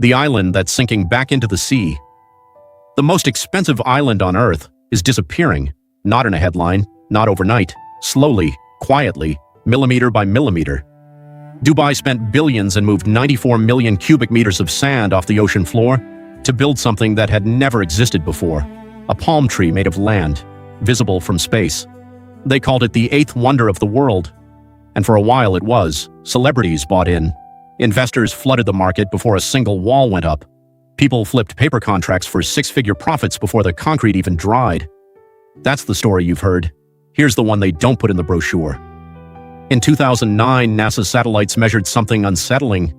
the island that's sinking back into the sea. The most expensive island on Earth is disappearing, not in a headline, not overnight, slowly, quietly, millimeter by millimeter. Dubai spent billions and moved 94 million cubic meters of sand off the ocean floor to build something that had never existed before, a palm tree made of land, visible from space. They called it the eighth wonder of the world. And for a while it was. Celebrities bought in. Investors flooded the market before a single wall went up. People flipped paper contracts for six-figure profits before the concrete even dried. That's the story you've heard. Here's the one they don't put in the brochure. In 2009, NASA satellites measured something unsettling.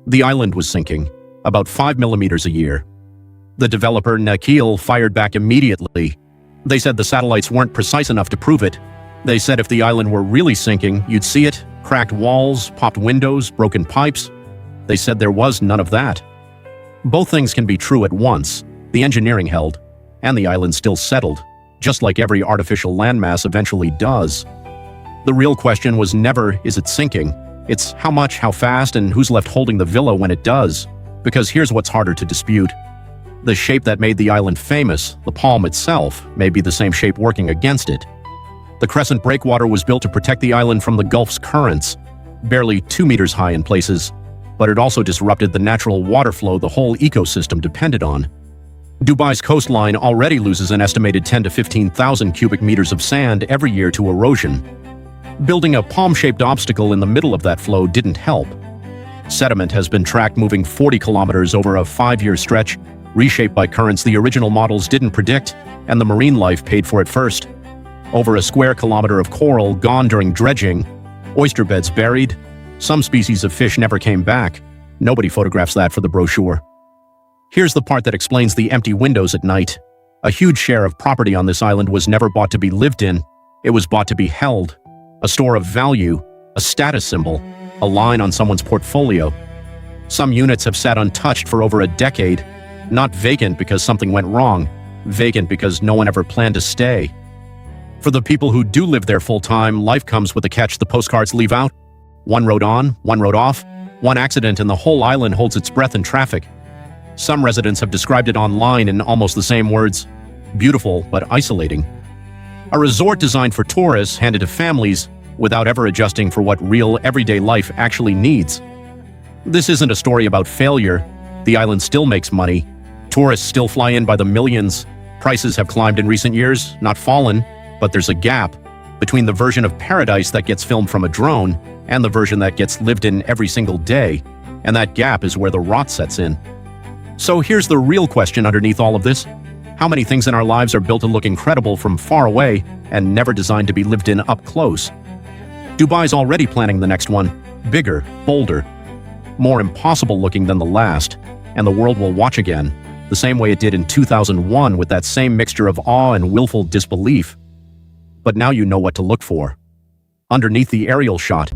The island was sinking, about 5 millimeters a year. The developer, Nakheel, fired back immediately. They said the satellites weren't precise enough to prove it. They said if the island were really sinking, you'd see it, cracked walls, popped windows, broken pipes. They said there was none of that. Both things can be true at once. The engineering held, and the island still settled, just like every artificial landmass eventually does. The real question was never, is it sinking? It's how much, how fast, and who's left holding the villa when it does. Because here's what's harder to dispute. The shape that made the island famous, the palm itself, may be the same shape working against it. The crescent breakwater was built to protect the island from the Gulf's currents, barely 2 meters high in places, but it also disrupted the natural water flow the whole ecosystem depended on. Dubai's coastline already loses an estimated 10 to 15,000 cubic meters of sand every year to erosion. Building a palm-shaped obstacle in the middle of that flow didn't help. Sediment has been tracked moving 40 kilometers over a 5-year stretch, reshaped by currents the original models didn't predict, and the marine life paid for it first. Over a square kilometer of coral gone during dredging, oyster beds buried, some species of fish never came back. Nobody photographs that for the brochure. Here's the part that explains the empty windows at night. A huge share of property on this island was never bought to be lived in. It was bought to be held. A store of value, a status symbol, a line on someone's portfolio. Some units have sat untouched for over a decade, not vacant because something went wrong, vacant because no one ever planned to stay. For the people who do live there full-time, life comes with a catch the postcards leave out. One road on, one road off, one accident and the whole island holds its breath in traffic. Some residents have described it online in almost the same words: beautiful but isolating. A resort designed for tourists handed to families without ever adjusting for what real everyday life actually needs. This isn't a story about failure. The island still makes money. Tourists still fly in by the millions. Prices have climbed in recent years, not fallen, but there's a gap between the version of paradise that gets filmed from a drone and the version that gets lived in every single day, and that gap is where the rot sets in. So here's the real question underneath all of this. How many things in our lives are built to look incredible from far away and never designed to be lived in up close? Dubai's already planning the next one, bigger, bolder, more impossible looking than the last, and the world will watch again, the same way it did in 2001 with that same mixture of awe and willful disbelief. But now you know what to look for. Underneath the aerial shot,